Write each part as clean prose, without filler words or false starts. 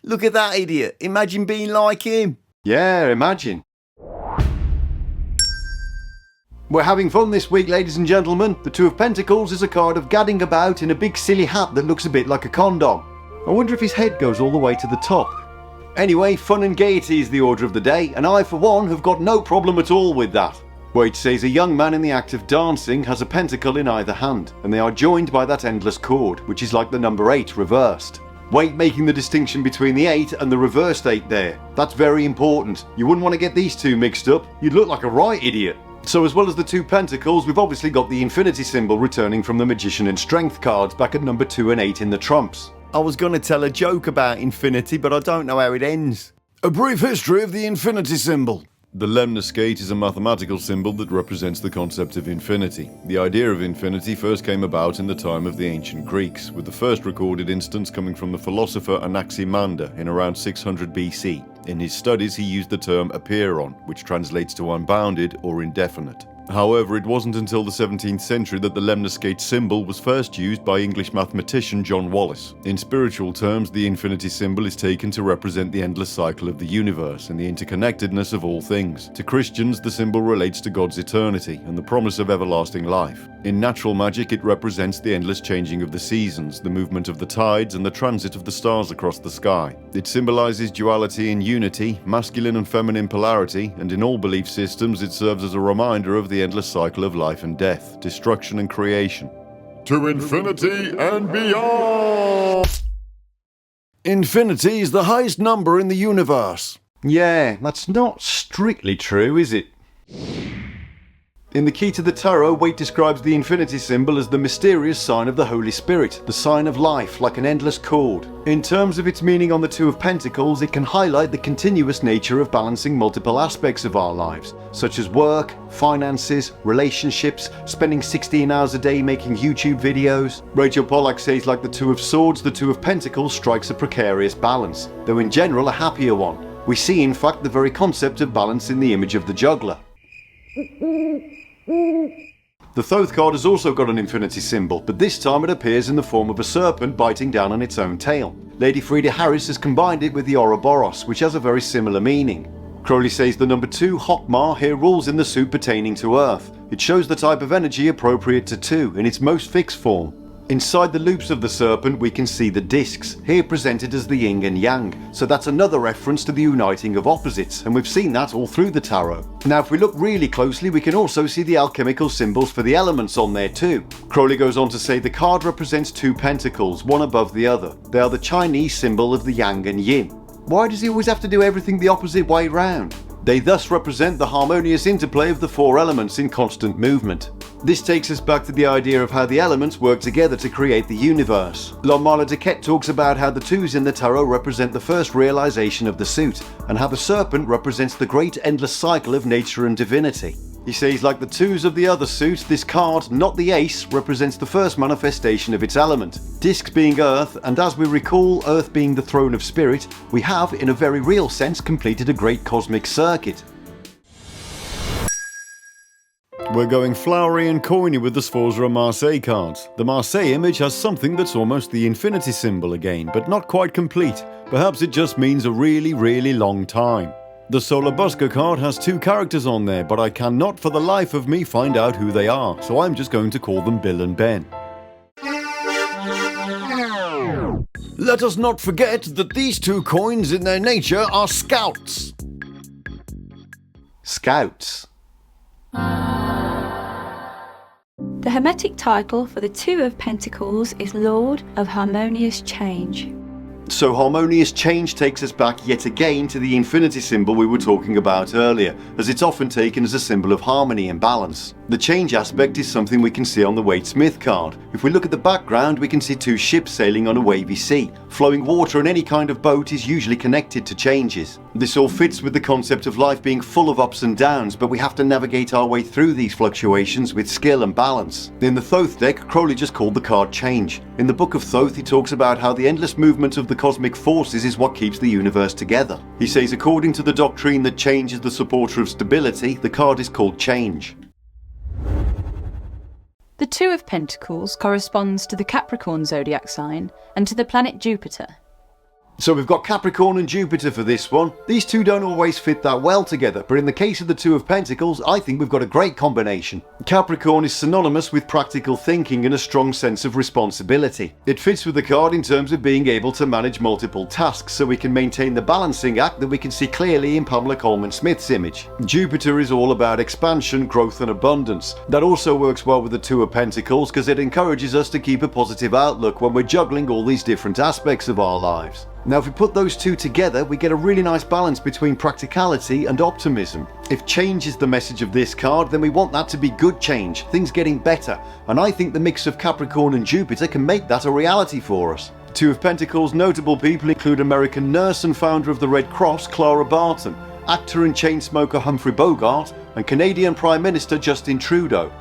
Look at that idiot. Imagine being like him. Yeah, imagine. We're having fun this week, ladies and gentlemen. The Two of Pentacles is a card of gadding about in a big silly hat that looks a bit like a condom. I wonder if his head goes all the way to the top. Anyway, fun and gaiety is the order of the day, and I for one have got no problem at all with that. Waite says a young man in the act of dancing has a pentacle in either hand, and they are joined by that endless cord, which is like the number 8 reversed. Waite making the distinction between the 8 and the reversed 8 there. That's very important. You wouldn't want to get these two mixed up. You'd look like a right idiot. So as well as the Two Pentacles, we've obviously got the infinity symbol returning from the Magician and Strength cards back at number 2 and 8 in the trumps. I was going to tell a joke about infinity, but I don't know how it ends. A brief history of the infinity symbol. The lemniscate is a mathematical symbol that represents the concept of infinity. The idea of infinity first came about in the time of the ancient Greeks, with the first recorded instance coming from the philosopher Anaximander in around 600 BC. In his studies he used the term apeiron, which translates to unbounded or indefinite. However, it wasn't until the 17th century that the lemniscate symbol was first used by English mathematician John Wallis. In spiritual terms, the infinity symbol is taken to represent the endless cycle of the universe and the interconnectedness of all things. To Christians, the symbol relates to God's eternity and the promise of everlasting life. In natural magic, it represents the endless changing of the seasons, the movement of the tides, and the transit of the stars across the sky. It symbolizes duality and unity, masculine and feminine polarity, and in all belief systems it serves as a reminder of the endless cycle of life and death, destruction and creation. To infinity and beyond! Infinity is the highest number in the universe. Yeah, that's not strictly true, is it? In the Key to the Tarot, Waite describes the infinity symbol as the mysterious sign of the Holy Spirit, the sign of life, like an endless cord. In terms of its meaning on the Two of Pentacles, it can highlight the continuous nature of balancing multiple aspects of our lives, such as work, finances, relationships, spending 16 hours a day making YouTube videos. Rachel Pollack says like the Two of Swords, the Two of Pentacles strikes a precarious balance, though in general a happier one. We see in fact the very concept of balance in the image of the juggler. The Thoth card has also got an infinity symbol, but this time it appears in the form of a serpent biting down on its own tail. Lady Frida Harris has combined it with the Ouroboros, which has a very similar meaning. Crowley says the number 2 Hokmah here rules in the suit pertaining to Earth. It shows the type of energy appropriate to 2 in its most fixed form. Inside the loops of the serpent we can see the discs, here presented as the yin and yang, so that's another reference to the uniting of opposites, and we've seen that all through the tarot. Now if we look really closely we can also see the alchemical symbols for the elements on there too. Crowley goes on to say the card represents 2 pentacles, one above the other. They are the Chinese symbol of the yang and yin. Why does he always have to do everything the opposite way round? They thus represent the harmonious interplay of the 4 elements in constant movement. This takes us back to the idea of how the elements work together to create the universe. Milo Duquette talks about how the 2s in the tarot represent the first realization of the suit, and how the serpent represents the great endless cycle of nature and divinity. He says like the 2s of the other suit, this card, not the ace, represents the first manifestation of its element. Discs being earth, and as we recall, earth being the throne of spirit, we have, in a very real sense, completed a great cosmic circuit. We're going flowery and coiny with the Sforza Marseille cards. The Marseille image has something that's almost the infinity symbol again, but not quite complete. Perhaps it just means a really, really long time. The Solar Busker card has 2 characters on there, but I cannot for the life of me find out who they are, so I'm just going to call them Bill and Ben. Let us not forget that these 2 coins in their nature are scouts. Scouts. The Hermetic title for the Two of Pentacles is Lord of Harmonious Change. So harmonious change takes us back yet again to the infinity symbol we were talking about earlier, as it's often taken as a symbol of harmony and balance. The change aspect is something we can see on the Waite-Smith card. If we look at the background we can see 2 ships sailing on a wavy sea. Flowing water in any kind of boat is usually connected to changes. This all fits with the concept of life being full of ups and downs, but we have to navigate our way through these fluctuations with skill and balance. In the Thoth deck, Crowley just called the card change. In the Book of Thoth he talks about how the endless movement of the cosmic forces is what keeps the universe together. He says according to the doctrine that change is the supporter of stability, the card is called change. The Two of Pentacles corresponds to the Capricorn zodiac sign and to the planet Jupiter. So we've got Capricorn and Jupiter for this one. These two don't always fit that well together, but in the case of the Two of Pentacles, I think we've got a great combination. Capricorn is synonymous with practical thinking and a strong sense of responsibility. It fits with the card in terms of being able to manage multiple tasks, so we can maintain the balancing act that we can see clearly in Pamela Coleman Smith's image. Jupiter is all about expansion, growth and abundance. That also works well with the Two of Pentacles because it encourages us to keep a positive outlook when we're juggling all these different aspects of our lives. Now if we put those two together, we get a really nice balance between practicality and optimism. If change is the message of this card, then we want that to be good change, things getting better, and I think the mix of Capricorn and Jupiter can make that a reality for us. Two of Pentacles notable people include American nurse and founder of the Red Cross, Clara Barton, actor and chainsmoker Humphrey Bogart, and Canadian Prime Minister Justin Trudeau.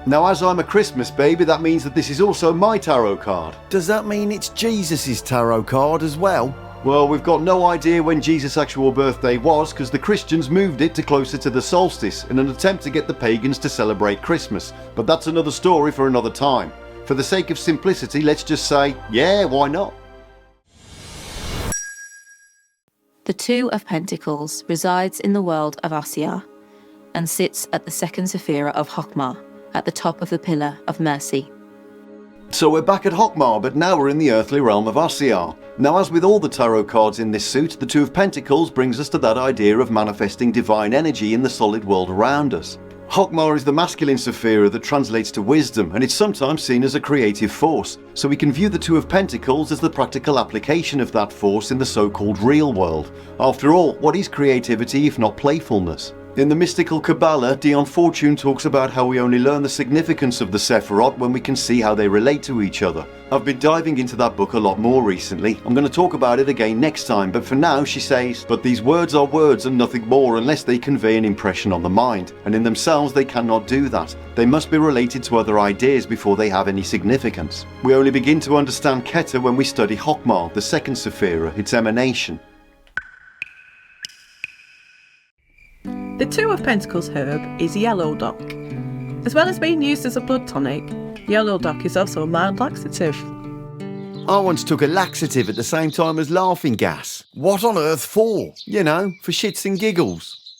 Now as I'm a Christmas baby, that means that this is also my tarot card. Does that mean it's Jesus' tarot card as well? Well, we've got no idea when Jesus' actual birthday was because the Christians moved it to closer to the solstice in an attempt to get the pagans to celebrate Christmas. But that's another story for another time. For the sake of simplicity, let's just say, yeah, why not? The Two of Pentacles resides in the world of Asya and sits at the second Sephira of Hokmah, at the top of the Pillar of Mercy. So we're back at Hokmah, but now we're in the earthly realm of Asya. Now as with all the tarot cards in this suit, the Two of Pentacles brings us to that idea of manifesting divine energy in the solid world around us. Hokmah is the masculine Sephira that translates to wisdom, and it's sometimes seen as a creative force, so we can view the Two of Pentacles as the practical application of that force in the so-called real world. After all, what is creativity if not playfulness? In the mystical Kabbalah, Dion Fortune talks about how we only learn the significance of the Sephirot when we can see how they relate to each other. I've been diving into that book a lot more recently. I'm going to talk about it again next time, but for now she says, "But these words are words and nothing more unless they convey an impression on the mind, and in themselves they cannot do that. They must be related to other ideas before they have any significance. We only begin to understand Keter when we study Hokmah, the second Sephira, its emanation." The Two of Pentacles herb is yellow dock. As well as being used as a blood tonic, yellow dock is also a mild laxative. I once took a laxative at the same time as laughing gas. What on earth for? You know, for shits and giggles.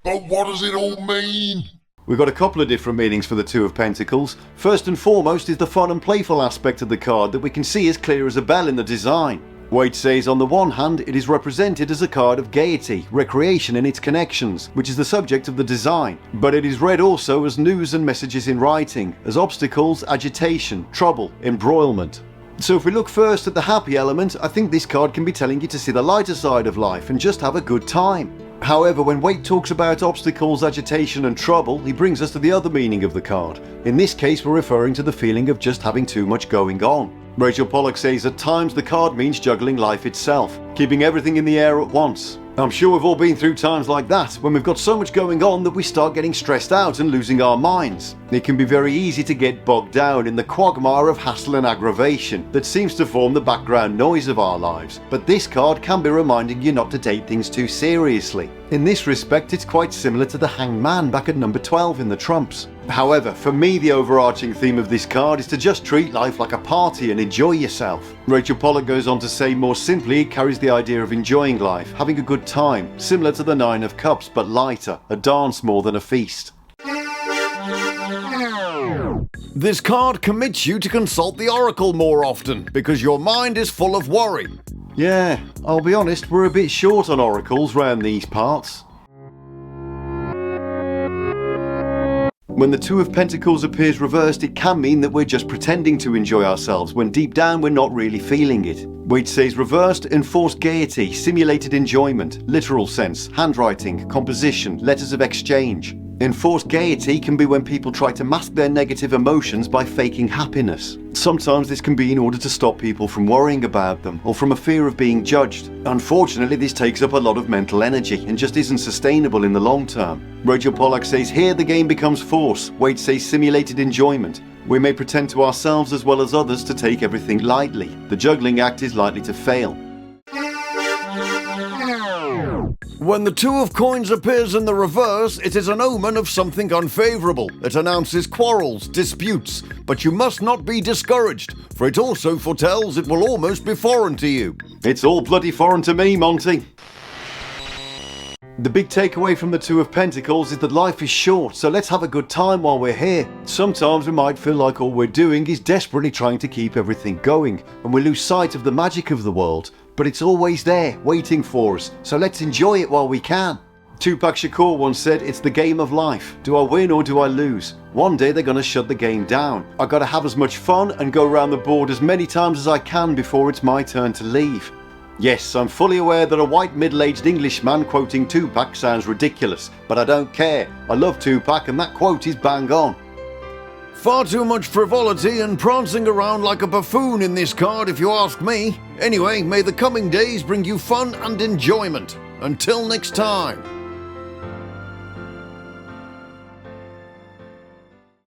But what does it all mean? We've got a couple of different meanings for the Two of Pentacles. First and foremost is the fun and playful aspect of the card that we can see as clear as a bell in the design. Waite says on the one hand it is represented as a card of gaiety, recreation and its connections, which is the subject of the design, but it is read also as news and messages in writing, as obstacles, agitation, trouble, embroilment. So if we look first at the happy element, I think this card can be telling you to see the lighter side of life and just have a good time. However, when Waite talks about obstacles, agitation and trouble, he brings us to the other meaning of the card. In this case, we're referring to the feeling of just having too much going on. Rachel Pollack says at times the card means juggling life itself, keeping everything in the air at once. I'm sure we've all been through times like that, when we've got so much going on that we start getting stressed out and losing our minds. It can be very easy to get bogged down in the quagmire of hassle and aggravation that seems to form the background noise of our lives, but this card can be reminding you not to take things too seriously. In this respect, it's quite similar to the Hanged Man back at number 12 in the Trumps. However, for me the overarching theme of this card is to just treat life like a party and enjoy yourself. Rachel Pollack goes on to say more simply it carries the idea of enjoying life, having a good time, similar to the Nine of Cups but lighter, a dance more than a feast. This card commits you to consult the oracle more often because your mind is full of worry. Yeah, I'll be honest, we're a bit short on oracles round these parts. When the Two of Pentacles appears reversed, it can mean that we're just pretending to enjoy ourselves when deep down we're not really feeling it. Waite says reversed, enforced gaiety, simulated enjoyment, literal sense, handwriting, composition, letters of exchange. Enforced gaiety can be when people try to mask their negative emotions by faking happiness. Sometimes this can be in order to stop people from worrying about them or from a fear of being judged. Unfortunately, this takes up a lot of mental energy and just isn't sustainable in the long term. Rachel Pollack says here the game becomes force. Waite says simulated enjoyment. We may pretend to ourselves as well as others to take everything lightly. The juggling act is likely to fail. When the Two of Coins appears in the reverse, it is an omen of something unfavourable. It announces quarrels, disputes, but you must not be discouraged, for it also foretells it will almost be foreign to you. It's all bloody foreign to me, Monty. The big takeaway from the Two of Pentacles is that life is short, so let's have a good time while we're here. Sometimes we might feel like all we're doing is desperately trying to keep everything going, and we lose sight of the magic of the world, but it's always there, waiting for us, so let's enjoy it while we can. Tupac Shakur once said, "It's the game of life. Do I win or do I lose? One day they're gonna shut the game down. I gotta have as much fun and go around the board as many times as I can before it's my turn to leave." Yes, I'm fully aware that a white middle-aged Englishman quoting Tupac sounds ridiculous, but I don't care. I love Tupac and that quote is bang on. Far too much frivolity and prancing around like a buffoon in this card if you ask me. Anyway, may the coming days bring you fun and enjoyment. Until next time.